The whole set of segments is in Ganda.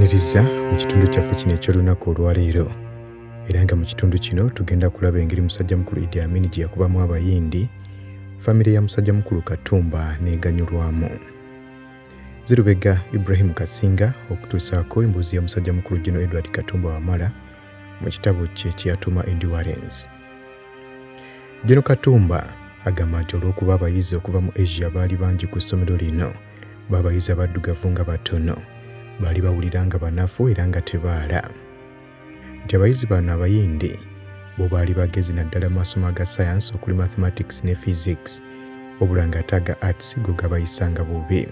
Tukwaniriza mu kitundu kyaffe kino eky'olunaku olwaleero era nga mu kitundu kino tugenda kulaba engeri musajja mukulu Idi Amin gye yakubamu abayindi, famire ya musajja mukulu Katumba n'eganyulwamu. Zirubega Ibrahim Kasinga okutuusaako embuzi ya musajja mukulu Gen. Edward Katumba Wamala mu kitabo kye kye yatuuma Endurance. Gen. Katumba agamba nti olw'okuba abayizi okuva mu Asia baali bangi ku ssomero lino, b'abayizi abaddugavu nga batono, baali bawulira nga banafu era nga tebaala. Nti abayizi bano abayindi bo baali bagezi naddala mu masomo aga science okuli mathematics ne physics, wabula ng'ate aga arts go gabayisanga bubi.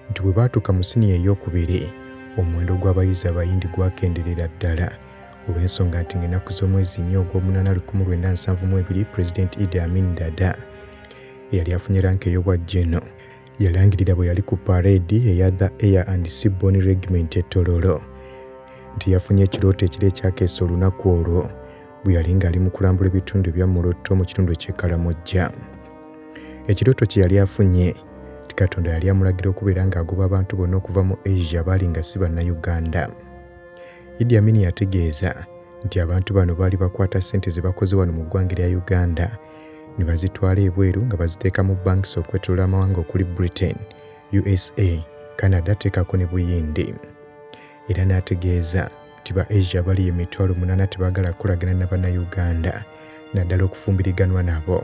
Nti bwe baatuuka mu siniya ey'okubiri, omuwendo gw'abayizi abayindi gwakenderera ddala olw'ensonga nti ng'ennaku z'omwezi 4 Ogw'omunaana 1972 President Idi Amin Dada eyali afunye ranka ey'obwa General yalangirira bwe yali ku parade eya The Air and Seaborne Regiment Tororo nti yafunye ekirooto ekiro ekyakeesa olunaku olwo bwe yali ng'ali mu kulambula ebitundu ebya Moroto mu kitundu ky'e Kalamojja. Ekirooto kye yali afunye ti Katonda yali amulagira okubeera ng'agoba abantu bonna okuva mu Asia baali nga si bannayuganda. Idi Amin yategeeza nti abantu bano baali bakwata ssente ze bakoze wano mu ggwanga lya Uganda ne bazitwala ebweru nga baziteeka mu banks okwetooloola amawanga okuli Britain, USA, Canada teekako ne Buyindi. Era n'ategeeza nti ba Asia bali emitwalo 8 tebaagala kukolagana na bannayuganda naddala okufumbiriganwa nabo.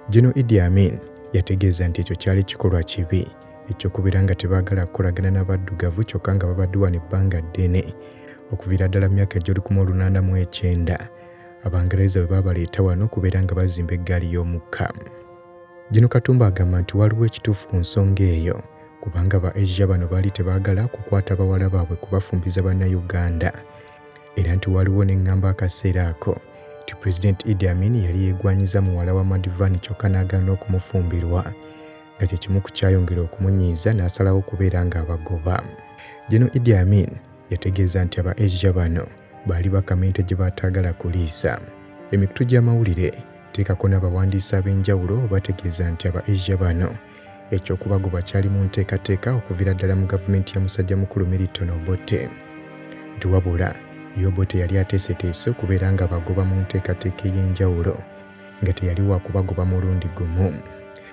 Gen. Idi Amin yategeeza nti ekyo kyali kikolwa kibi ekyokubeera nga tebaagala kukolagana n'abaddugavu kyokka nga babadde wano ebbanga ddene okuviira ddala mu myaka egy'olukumu-19 Abangereza bwe babaleeta wano okubeera nga bazimba eggaali y'omukka. Gen. Katumba agamba nti waliwo ekituufu ku nsonga eyo kubanga ba Asia bano baali tebaagala kukwata bawala baabwe kubafumbiza bannayuganda era nti waliwo n'eŋŋamba akaseera ako nti President Idi Amin yali yeegwanyiza muwala wa Madivani kyokka n'agaana okumufumbirwa nga kye kimu ku kyayongera okumunyiiza n'asalawo okubeera ng'abagoba. Gen. Idi Amin yategeeza nti aba Asia bano baali bakamente gye baataagala kuliisa. Emikutu gy'amawulire teekako n'abawandiisi ab'enjawulo bategeeza nti aba Asia bano ekyokubagoba kyali mu nteekateeka okuviira ddala mu gavumenti ya musajja mukulu Milton Obote. Nti wabula ye Obote yali ateeseteese okubeera nga bagoba mu nteekateeka ey'enjawulo nga teyali wa kubagoba mulundi gumu.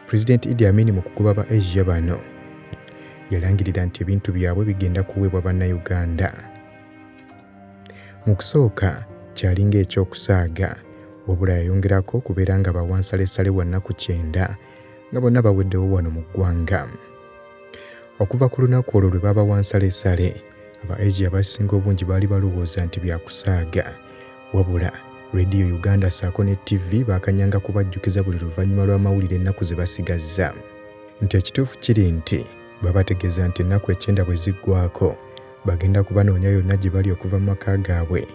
President Idi Amin mu kugoba ba Asia bano yalangirira nti ebintu byabwe bigenda kuweebwa bannayuganda. Mu kusooka kyali ng'ekyokusaaga wabula yayongerako okubeera nga bawansalesale wa nnaku 9 nga bonna baweddewo wano mu ggwanga. Okuva ku lunaku olwo lwe baba wansalesale, aba Asia abasinga obungi baali balowooza nti byakusaaga wabula Radio Uganda ssaako ne TV baakanyanga kubajjukiza buli luvannyuma lw'amawulire ennaku ze basigazza. Nti ekituufu kiri nti babategeeza nti ennaku 9 bwe ziggwako bagenda kubanoonya yonna gye bali okuva mu maka gaabwe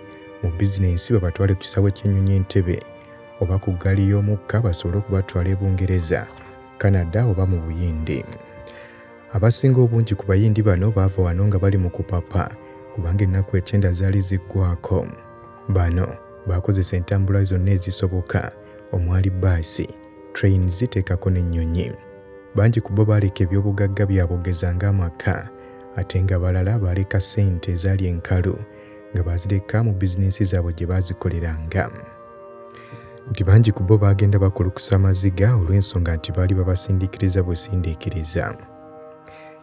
mu bizinensi babatwale ku kisaawe ky'ennyonyi Entebbe oba ku ggaali y'omukka basobole okubatwala e Bungereza, Canada oba mu Buyindi. Abasinga obungi ku bayindi bano baava wano nga bali mu kupapa kubanga ennaku 9 zaali ziggwako. Bano baakozesa entambula zonna ezisoboka omwali baasi, train ziteekako n'ennyonyi. Bangi ku bo baaleka ebyobugagga byabwe ogeza ng'amaka ate nga balala baaleka ssente ezaali enkalu nga baazireka mu bizinensi zaabwe gye baazikoleranga. Nti bangi ku bo baagenda bakulukusa amaziga olw'ensonga nti baali babasindiikiriza busindiikiriza.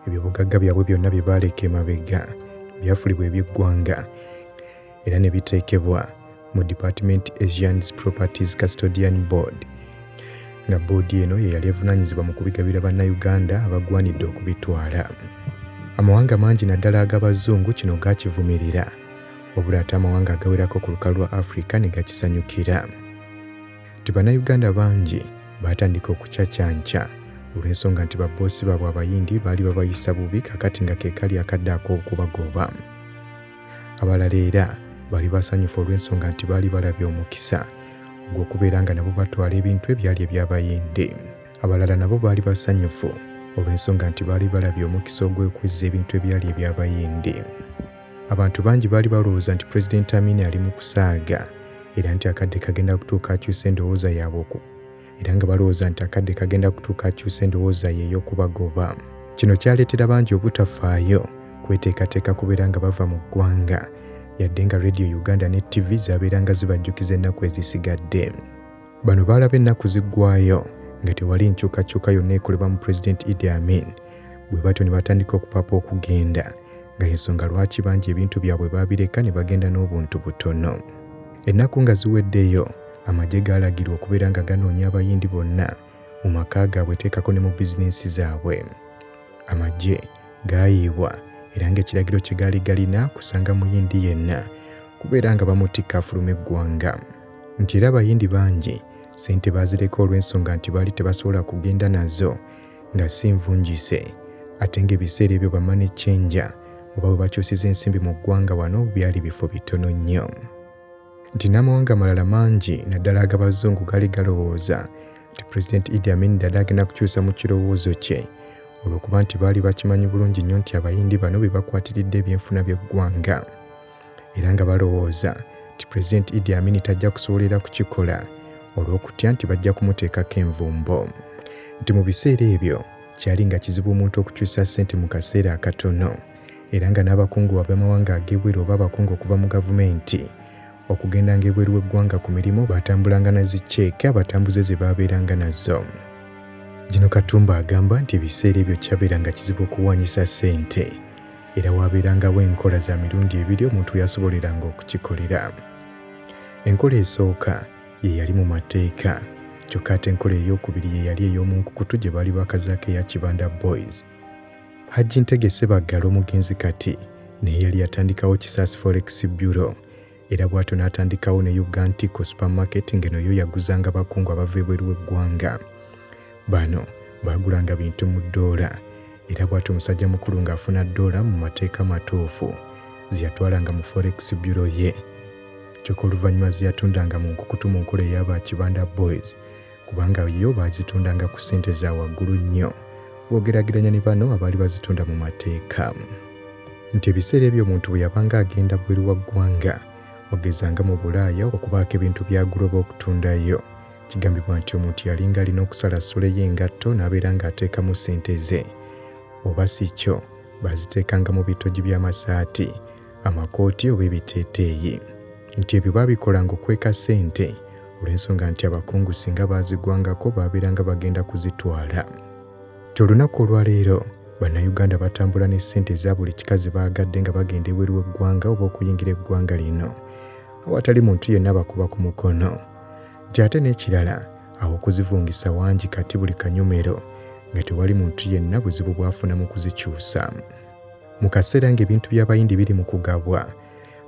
Ebyobugagga byabwe byonna bye baaleka emabega byafulibwa eby'eggwanga era ne biteekebwa mu Department Asians Properties Custodian Board nga boodi eno ye yali evunaanyizibwa mu kubigabira bannayuganda abagwanidde okubitwala. Amawanga mangi naddala ag'abazungu kino gaakivumirira wabula ate amawanga agawerako ku lukalu lwa Africa ne gakisanyukira. Nti bannayuganda bangi baatandika okucacyanca olw'ensonga nti babboosi baabwe abayindi baali babayisa bubi kakati nga ke kali akadde ak'okubagoba. Abalala era baali basanyufu olw'ensonga nti baali balabye omukisa ogw'okubeera nga nabo batwala ebintu ebyali eby'abayindi. Abalala nabo baali basanyufu olw'ensonga nti baali balabye omukisa ogw'okwezza ebintu ebyali eby'abayindi. Abantu bangi baali balowooza nti President Amin ali mu kusaaga era nti akadde kagenda kutuuka akyusa endowooza yaabwe era nga balowooza nti akadde kagenda kutuuka akyusa endowooza ye ey'okubagoba. Kino kyaleetera bangi obutafaayo okweteekateeka kubeera nga bava mu ggwanga yadde nga Radio Uganda ne TV zaabeeranga zibajjukiza ennaku ezisigadde. Bano baalaba ennaku ziggwaayo nga tewali nkyukakyuka yonna ekolebwa mu Pulezidenti Idi Amin, bwe batyo ne batandika okupapa okugenda nga y'ensonga lwaki bangi ebintu byabwe baabireka ne bagenda n'obuntu butono. Ennaku nga ziweddeyo, amagye gaalagirwa okubeera nga ganoonya abayindi bonna mu maka gaabwe teekako ne mu bizinensi zaabwe. Amagye gaayiibwa era ng'ekiragiro kye gaali galina kusanga muyindi yenna kubeera nga bamutikka afuluma eggwanga. Nti era abayindi bangi ssente baazireka olw'ensonga nti baali tebasobola kugenda nazo nga si nvunjise, ate ng'ebiseera ebyo bamane chenja oba bwe bakyusiza ensimbi mu ggwanga wano byali bifo bitono nnyo. Nti n'amawanga amalala mangi naddala ag'abazungu gaali galowooza nti Pulezidenti Idi Amin Dada agenda kukyusa mu kirowoozo kye olw'okuba nti baali bakimanyi bulungi nnyo nti abayindi bano be bakwatiridde ebyenfuna by'eggwanga, era nga balowooza nti Pulezidenti Idi Amin tajja kusobolera kukikola olw'okutya nti bajja kumuteekako envumbo. Nti mu biseera ebyo kyali nga kizibu omuntu okukyusa ssente mu kaseera akatono, era nga n'abakungu ab'amawanga ag'ebweru oba abakungu okuva mu gavumenti okugendanga ebweru w'eggwanga ku mirimu baatambulanga na ziceeke abatambuze ze baabeeranga nazo. Gino Katumba agamba nti ebiseera ebyo kyabeeranga kizibu okuwanyisa ssente, era waabeerangawo enkola za mirundi ebiri omuntu yasoboleranga okukikolera. Enkola esooka ye yali mu mateeka, kyokka ate enkola ey'okubiri ye yali ey'omunkukutu gye baali bakazaako eya Kibanda Boys. Hajji Ntegese Baggala omugenzi kati naye yali yatandikawo Kisaasi Forex Bureau, era bw'atyo n'atandikawo ne Ugantico Supermarket ng'eno yo yaguzanga abakungu abava ebweru w'eggwanga. Bano baagulanga bintu mu ddoola, era bw'atyo omusajja mukulu ng'afuna ddoola mu mateeka matuufu ze yatwalanga mu Forex Bureau ye. Kyokka oluvannyuma ze yatundanga mu nkukutu mu nkola ey'aba Kibanda Boys, kubanga yo baazitundanga ku ssente za waggulu nnyo bw'ogeraageranya ne bano abaali bazitunda mu mateeka. Nti ebiseera ebyo omuntu bwe yabanga agenda bweru wa ggwanga ogezanga mu Bulaaya okubaako ebintu by'agula oba okutundayo, kigambibwa nti omuntu yalinga alina okusala ssole y'engatto n'abeera ng'ateekamu ssente ze, oba si kyo baaziteekanga mu bitogi by'amasaati, amakooti oba ebiteeteeyi. Nti ebyo baabikolanga okweka ssente olw'ensonga nti abakungu singa baazigwangako baabeeranga bagenda kuzitwala. Ti olunaku olwaleero Bannayuganda batambula ne ssente za buli kika ze baagadde nga bagenda ebweru w'eggwanga oba okuyingira eggwanga lino awatali muntu yenna bakuba ku mukono. Nti ate n'ekirala awo okuzivungisa wangi kati buli kanyomero nga tewali muntu yenna buzibu bwafuna mu kuzikyusa. Mu kaseera ng'ebintu by'abayindi biri mu kugabwa,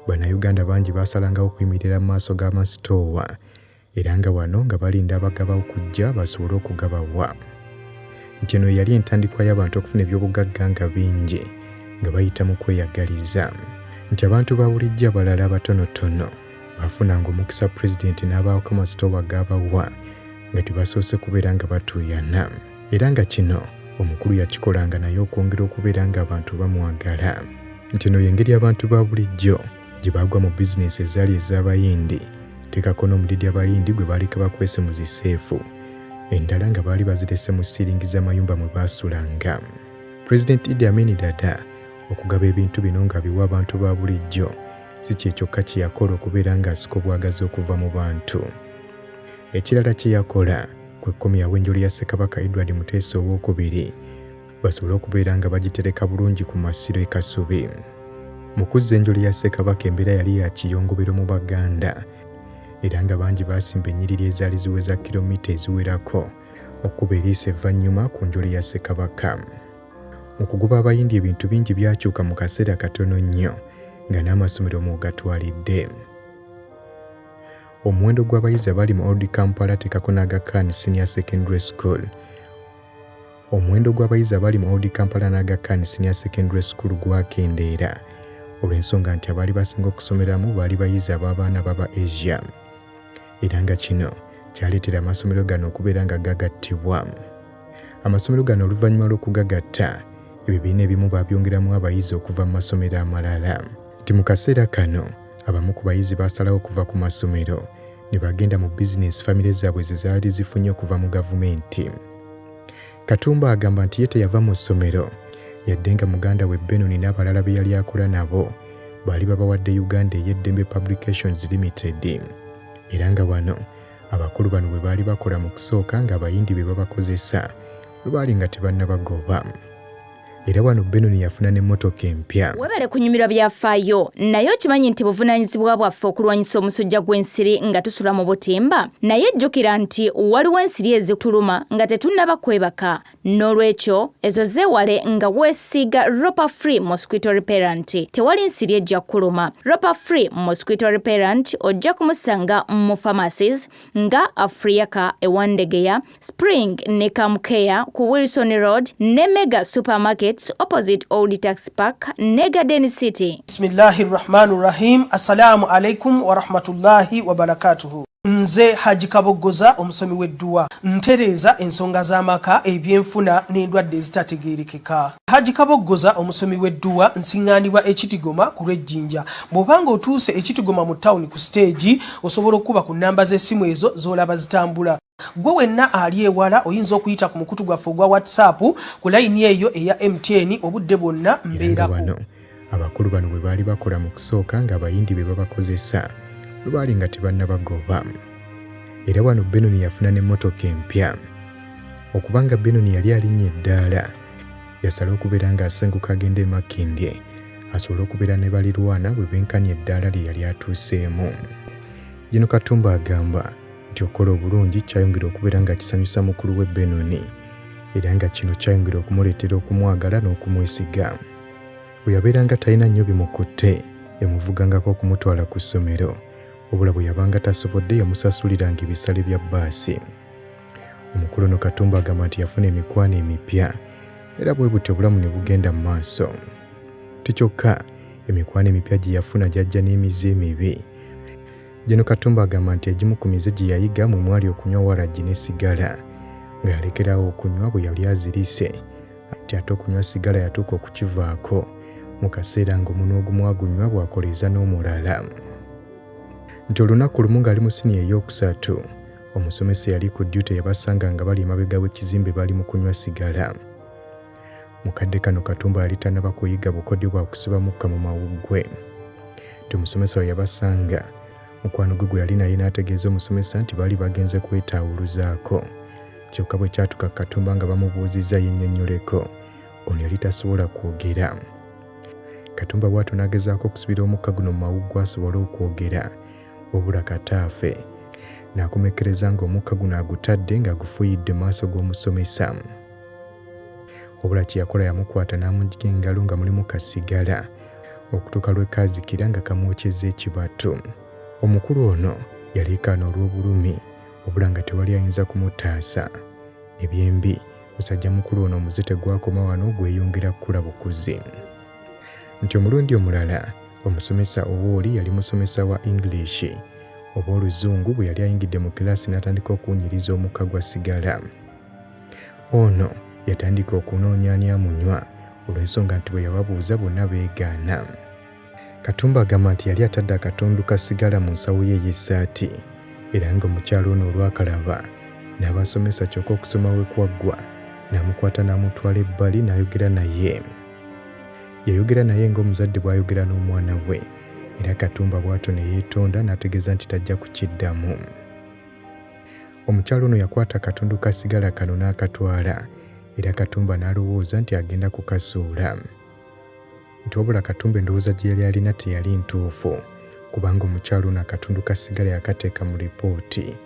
Bannayuganda bangi baasalangawo okuyimirira mu maaso g'amasitoowa, era nga wano nga balinda abagaba okujja basobole okugabawa. Nti eno yali entandikwa y'abantu okufuna ebyobugagga nga bingi nga bayita mu kweyagaliza. Nti abantu ba bulijjo abalala abatonotono baafunanga omukisa Pulezidenti n'abaawako amasitoowa g'abawa nga tebasoose kubeera nga batuuyana, era nga kino omukulu yakikolanga naye okwongera okubeera nga abantu bamwagala. Nti eno y'engeri abantu ba bulijjo gye baagwa mu bizinesi ezaali ez'abayindi, teekako n'omudidi abayindi gwe baaleka bakwese mu ziseefu, endala nga baali bazirese mu siringi z'amayumba mwe baasulanga. Pulezidenti Idi Amin Dada okugaba ebintu bino ng'abiwa abantu ba bulijjo si kye kyokka kye yakola okubeera ng'asika obwagazi okuva mu bantu. Ekirala kye yakola kwe kkomyawo enjolo ya Ssekabaka Edward Muteesa II basobole okubeera nga bagitereka bulungi ku Masiro e Kasubi. Mu kuzza enjolo ya Ssekabaka embeera yali ya kiyongobero mu Baganda, era nga bangi baasimba ennyiriri ezaali ziweza kilomita eziwerako okuba eriisa evvannyuma ku njolo ya Ssekabaka. Mu kugoba abayindi ebintu bingi byakyuka mu kaseera katono nnyo nga n'amasomero mw'ogatwalidde. Omuwendo gw'abayizi abali mu Old Kampala teekako n'Aga Khan Senior Secondary School. Omuwendo gw'abayizi abali mu Old Kampala n'Aga Khan Senior Secondary School gwakendeera olw'ensonga nti abaali basinga okusomeramu baali bayizi ab'abaana b'aba Asia. Era nga kino kyaleetera amasomero gano okubeera nga gagattibwa. Amasomero gano oluvannyuma lw'okugagatta, ebibiina ebimu baabyongeramu abayizi okuva mu masomero amalala. Nti mu kaseera kano abamu ku bayizi baasalawo okuva ku masomero ne bagenda mu bizinesi famire zaabwe ze zaali zifunye okuva mu gavumenti. Katumba agamba nti ye teyava mu ssomero yadde nga muganda we Benoni n'abalala be yali akola nabo baali babawadde Uganda ey'eddembe Publications Limited era nga wano abakulu bano bwe baali bakola mu kusooka nga abayindi be babakozesa bwe baali nga tebannabagoba. Era wano Benoni yafuna n'emmotoka empya. Webale kunyumirwa byafaayo, naye okimanyi nti buvunaanyizibwa bwaffe okulwanyisa omusujja gw'ensiri nga tusula mu butimba? Naye jjukira nti waliwo ensiri ezituluma nga tetunnaba kwebaka. N'olwekyo ezo zeewale nga weesiiga Ropa Free Mosquito Repellent. Tewali nsiri ejja kuluma. Ropa Free Mosquito Repellent ojja kumusanga mu pharmacies nga Africa ewandegeya, Spring ne Camcare ku Wilson Road ne Mega Supermarket opposite Old Tax Park ne Garden City. Bismillahirrahmanirrahim. Assalamu alaikum wa rahmatullahi wa barakatuhu. Nze Haji Kaboggoza omusomi w'edduwa ntereeza ensonga z'amaka ebyenfuna n'endwadde ezitategeerekeka. Haji Kaboggoza omusomi w'edduwa nsiŋŋaanibwa Ekitigoma ku Lwejjinja. Bw'obanga otuuse Ekitigoma mu ttawuni ku stage osobola okuba ku nnamba z'essimu ezo z'olaba zitambula. Gwe wenna ali ewala oyinza okuyita ku mukutu gwaffe ogwa WhatsApp ku layini eyo eya MTN obudde bwonna mbeerako. Abakulu bano bwe baali bakola mu kusooka nga abayindi be babakozesa bwe baali nga tebannabagoba. Era wano Benoni yafuna n'emmotoka empya. Okubanga Benoni yali alinnye eddaala yasala okubeera ng'asenguka agenda e Makindye asobole okubeera ne balirwana bwe benkanye eddaala lye yali atuuseemu. Gino Katumba agamba nti okola obulungi kyayongera okubeera nga kisanyusa mukulu we Benoni era nga kino kyayongera okumuleetera okumwagala n'okumwesiga. Bwe yabeeranga talina nnyo bimukutte yamuvugangako okumutwala ku ssomero obula bwe yabanga tasobodde yamusasuliranga ebisale bya bbaasi. Omukulu ono Katumba agamba nti yafuna emikwano emipya era bwe butyo obulamu ne bugenda mu maaso. Tikyokka emikwano emipya gye yafuna gyajja n'emize emibi. Gino Katumba agamba nti egimu ku mize gye yayiga mwe mwali okunywa waragi ne sigala ng'alekerawo okunywa bwe yali azirise nti ate okunywa sigala yatuuka okukivaako mu kaseera ng'omunwa ogumu agunywa bw'akoleza n'omulala. Nti olunaku lumu ng'ali mu siniya ey'okusatu omusomesa yali ku dyuti yabasanga nga bali emabega w'ekizimbe bali mu kunywa sigala. Mukadde kano Katumba yali tannaba kuyiga bukodyo bwa kusiba mukka mu mawuggwe. Nti omusomesa we yabasanga mukwano gwe yali naye n'ategeeza omusomesa nti baali bagenze kwetaawuluzaako. Kyokka bwe kyatuka Katumba nga bamubuuzizza yennyonnyoleko ono yali tasobola kwogera. Katumba bw'atyo n'agezaako okusibira omukka guno mu mawuggwe asobole okwogera wabula kataafe n'akomekkereza ng'omukka guno agutadde ng'agufuyidde mu maaso g'omusomesa. Wabula kye yakola yamukwata n'amugiga engalo nga mulimu kasigala okutuuka lwe kaazikira nga kamwokyeza ekibatu. Omukulu ono yaleekaana olw'obulumi wabula nga tewali ayinza kumutaasa. Ebyembi musajja mukulu ono omuze tegwakoma wano gweyongera kukula bukuzi. Nti omulundi omulala omusomesa owooli yali musomesa wa English oba Oluzungu bwe yali ayingidde mu kilaasi n'atandika okuwunyiriza omukka gwa sigala. Ono yatandika okunoonya ani amunywa olw'ensonga nti bwe yababuuza bonna beegaana. Katumba agamba nti yali atadde akatundu ka sigala mu nsawo ye ey'essaati era ng'omukyalo ono olwakalaba n'abasomesa kyokka okusoma we kwaggwa n'amukwata n'amutwala ebbali n'ayogera naye. Yayogera naye ng'omuzadde bw'ayogera n'omwana we era Katumba bw'atyo ne yeetonda n'ategeeza nti tajja kukiddamu. Omukyalo ono yakwata akatundu ka sigala kano n'akatwala era Katumba n'alowooza nti agenda kukasuula. Nti wabula Katumba endowooza gye yali alina teyali ntuufu kubanga omukyalo ono akatundu ka sigala yakateeka mu lipooti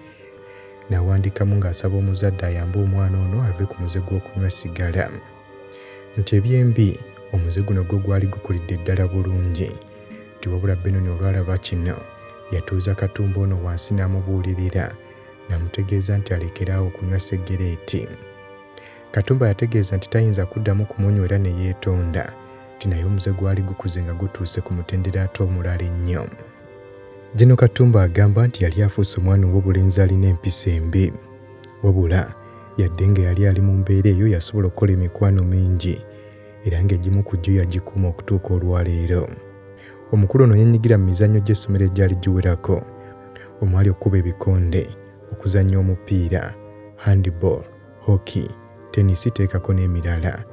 n'awandiikamu ng'asaba omuzadde ayambe omwana ono ave ku muze gw'okunywa sigala. Nti ebyembi omuze guno gwo gwali gukulidde ddala bulungi. Nti wabula Benoni olwalaba kino yatuuza Katumba ono wansi n'amubuulirira n'amutegeeza nti alekeraawo okunywa segereeti. Katumba yategeeza nti tayinza kuddamu kumunywera ne yeetonda nti naye omuze gwali gukuze nga gutuuse ku mutendera ate omulala ennyo. Gino Katumba agamba nti yali afuuse omwana ow'obulenzi alina empisa embi wabula yadde nga yali ali mu mbeera eyo yasobola okukola emikwano mingi era ng'egimu ku gyo yagikuuma okutuuka olwaleero. Omukulu ono yeenyigira mu mizannyo gy'essomero egyali giwerako omwali okuba ebikonde, okuzannya omupiira, handball, hockey, tenisi teekako n'emirala.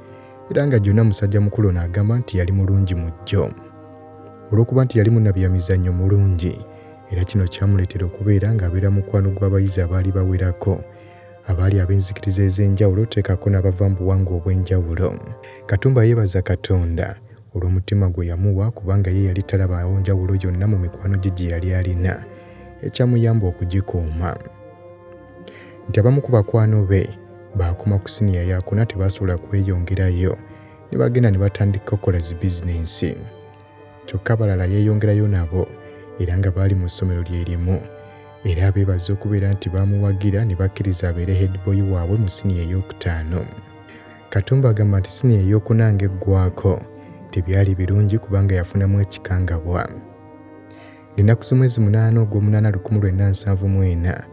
era nga gyonna musajja mukulu n'agamba nti yali mulungi mu jjo. Olw'okuba nti yali munnabyamizannyo mulungi, era kino kyamuleetera okubeera ng'abeera mukwano gw'abayizi abaali bawerako, abaali ab'enzikiriza ez'enjawulo teekako n'abava mu buwangwa obw'enjawulo. Katumba yeebaza Katonda olw'omutima gwe yamuwa kubanga ye yali talabaawo njawulo yonna mu mikwano gye gye yali alina, ekyamuyamba okugikuuma. Nti abamu ku bakwano be baakoma ku siniya yaakuna tebaasobola kweyongerayo ne bagenda ne batandika okukola zi bizinensi. Kyokka abalala yeeyongerayo nabo era nga baali mu ssomero lye limu, era beebaza okubeera nti baamuwagira ne bakkiriza abeere headboy waabwe mu siniya ey'okutaano. Katumba agamba nti siniya ey'okuna ng'eggwako tebyali birungi kubanga yafunamu ekikangabwa. Ng'ennaku z'omwezi 8 ogw'omunaana 1974,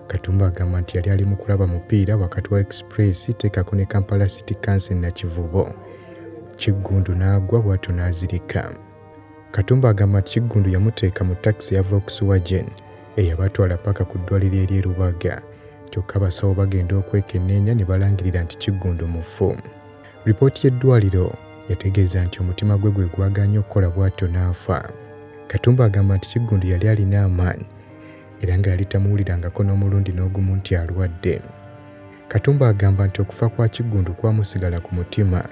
Katumba agamba nti yali ali mu kulaba mupiira wakati wa Express teekako ne Kampala City Council na Kivubo. Kiggundu n'agwa bw'atyo n'azirika. Katumba agamba nti Kiggundu yamuteeka mu takisi ya Volkswagen eyabatwala paka ku ddwaliro ery'e Rubaga, kyokka abasawo bagenda okwekenneenya ne balangirira nti Kiggundu mufu. Lipooti y'eddwaliro yategeeza nti omutima gwe gwagaanye okukola bw'atyo n'afa. Katumba agamba nti Kiggundu yali alina amaanyi era nga yali tamuwulirangako n'omulundi n'ogumu nti alwadde. Katumba agamba nti okufa kwa Kiggundu kwamusigala ku mutima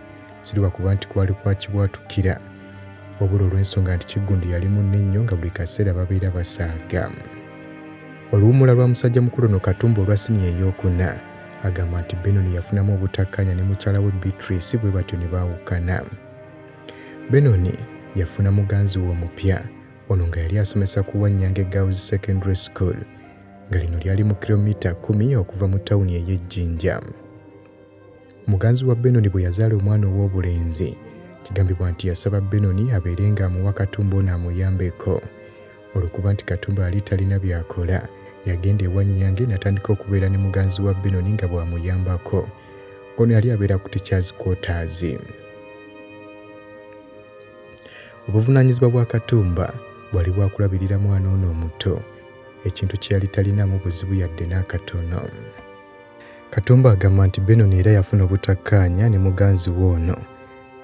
si lwakuba nti kwali kwakibwatukira, wabula olw'ensonga nti Kiggundu yali munne nnyo nga buli kaseera babeera basaaga. Oluwummula lwa musajja mukulu ono Katumba olwa siniya ey'okuna agamba nti Benoni yafunamu obutakkaanya ne mukyala we Beatrice bwe batyo ne baawukana. Benoni yafuna muganzi we omupya, ono nga yali asomesa ku Wannyange Girls Secondary School, nga lino lyali mu kilomita 10 okuva mu tawuni ey'Ejjinja. Muganzi wa Benoni bwe yazaala omwana ow'obulenzi, kigambibwa nti yasaba Benoni abeere ng'amuwa Katumba ono amuyambeko. Olw'okuba nti Katumba yali talina byakola, yagenda ewa Nnyange n'atandika okubeera ne muganzi wa Benoni nga bw'amuyambako. Ono yali abeera ku Teachers Quarters. Obuvunaanyizibwa bwa Katumba bwali bwakulabirira mwana ono omuto, ekintu kye yali talinamu buzibu yadde n'akatono. Katumba agamba nti Benoni era yafuna obutakkaanya ne muganzi we ono,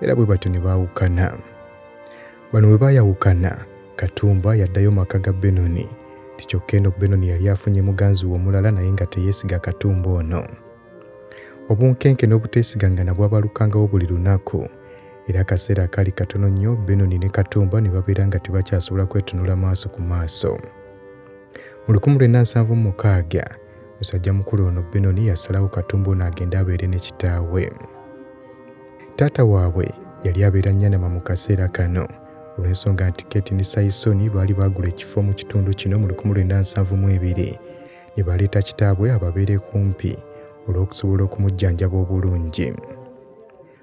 era bwe batyo ne baawukana. Bano bwe baayawukana, Katumba yaddayo maka ga Benoni, kyokka eno Benoni yali afunye muganzi we omulala naye nga teyeesiga Katumba ono. Obunkenke n'obuteesigangana bwabalukangawo buli lunaku, era akaseera akaali katono nnyo Benoni ne Katumba ne babeera nga tebakyasobola kwetunula maaso ku maaso. Mu 1976 musajja mukulu ono Benoni yasalawo Katumba ono agende abeere ne kitaawe. Taata waabwe yali abeera Nnyanama mu kaseera kano, olw'ensonga nti Kate ne Saisoni baali baagula ekifo mu kitundu kino mu 1972 ne baleeta kitaabwe ababeere kumpi olw'okusobola okumujjanjaba obulungi.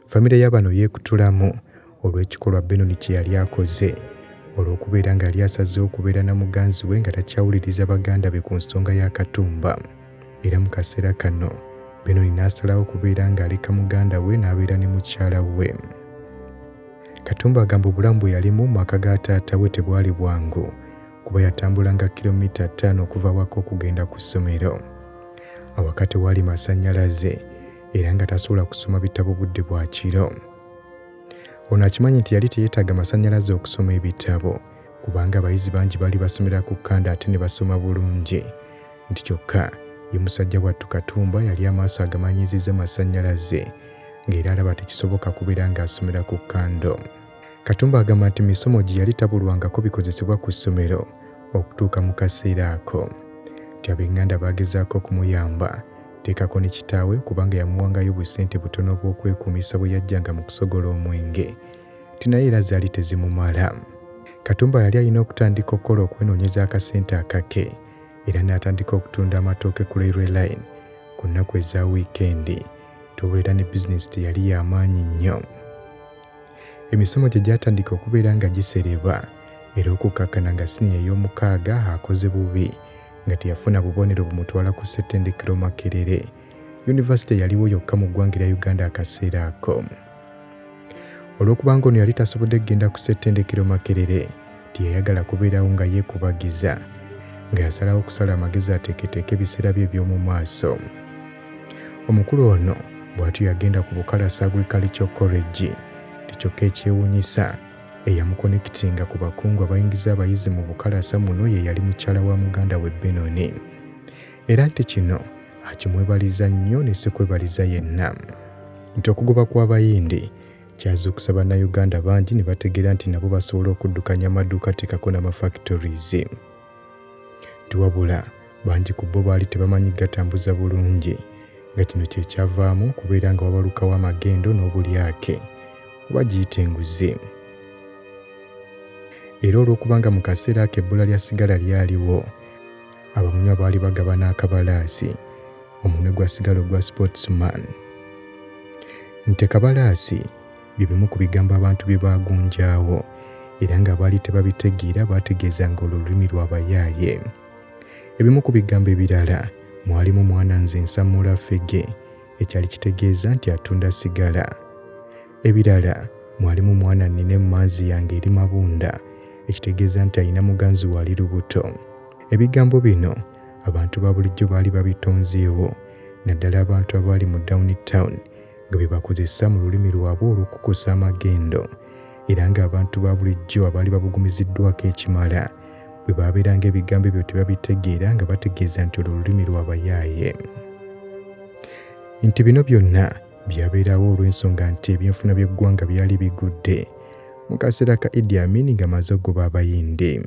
Famire y'abano yeekutulamu olw'ekikolwa Benoni kye yali akoze, olw'okubeera nga yali asazeewo okubeera na muganzi we nga takyawuliriza baganda be ku nsonga ya Katumba. Era mu kaseera kano Benoni n'asalawo okubeera ng'aleka muganda we n'abeera ne mukyala we. Katumba agamba obulamu bwe yalimu mu maka ga taata we tebwali bwangu, kuba yatambulanga kilomita 5 okuva waka okugenda ku ssomero. Awaka tewaali masannyalaze era nga tasobola kusoma bitabo budde bwa kiro. Ono akimanyi nti yali teyeetaaga masannyalaze okusoma ebitabo, kubanga abayizi bangi baali basomera ku kkanda ate ne basoma bulungi, nti kyokka ye musajja wattu Katumba yali amaaso agamanyiiziza masannyalaze, ng'era alaba tekisoboka kubeera ng'asomera ku kkando. Katumba agamba nti misomo gye yali tabulwangako bikozesebwa ku ssomero okutuuka mu kaseera ako, nti ab'enganda baagezaako okumuyamba, teekako ne kitaawe kubanga yamuwangayo busente butono bw'okwekuumisa bwe yajjanga mu kusogola omwenge, ti naye era zaali tezimumala. Katumba yali alina okutandika okukola okwenoonyeza akasente akake, era n'atandika okutunda amatooke ku railway line ku nnaku eza wiikendi, tobeera ne bizinesi teyali y'amaanyi nnyo. Emisomo gye gyatandika okubeera nga gisereba, era okukakkana nga siniya ey'omukaaga akoze bubi nga teyafuna bubonero bumutwala ku ssettendekero Makerere. Yunivasite yaliwo yokka mu ggwanga lya Uganda akaseera ako. Olw'okubanga ono yali tasobodde kugenda ku ssettendekero Makerere, teyayagala kubeerawo nga yeekubagiza, nga yasalawo okusala amagezi ateeketeeke ebiseera bye eby'omu maaso. Omukulu ono bw'atyo yagenda ku Bukalasa Agricultural College tikyokka ekyewuunyisa eyamukonekitinga ku bakungu abayingiza abayizi mu Bukalasa muno ye yali mukyala wa muganda we Benoni era nti kino akimwebaliza nnyo ne si kwebaliza yenna nti okugoba kw'abayindi kyazuukusa bannayuganda bangi ne bategeera nti nabo basobola okuddukanya amaduuka teekako n'amafactories tiwabula bangi ku bo baali tebamanyi gatambuza bulungi nga kino kye kyavaamu kubeera nga wabalukawo amagendo n'obulyake oba giyite enguzi era olw'okubanga mu kaseera ako ebbula lya sigala lyaliwo abamunywa baali bagabana akabalaasi omunwe gwa sigala ogwa sportsman nti kabalaasi bye bimu ku bigambo abantu bye baagunjaawo era nga baali tebabitegeera baategeezanga olulimi lw'abayaaye ebimu ku bigambo ebirala mwalimu mwananze nsamula ffege ekyali kitegeeza nti atunda sigala ebirala mwalimu mwana nnina emmanzi yange eri mabunda ekitegeeza nti alina muganzi wali lubuto ebigambo bino abantu ba bulijjo baali babitonzeewo naddala abantu abaali mu downtown nga bye bakozesa mu lulimi lwabwe olw'okukusa amagendo era ng'abantu ba bulijjo abaali babugumiziddwako ekimala bwe baabeeranga ebigambo ebyo tebabitegeera nga bategeeza nti olwo lulimi lw'abayaaye nti bino byonna byabeerawo olw'ensonga nti ebyenfuna by'eggwanga byali bigudde mu kaseera ka Idi Amin ng'amaze okugoba abayindi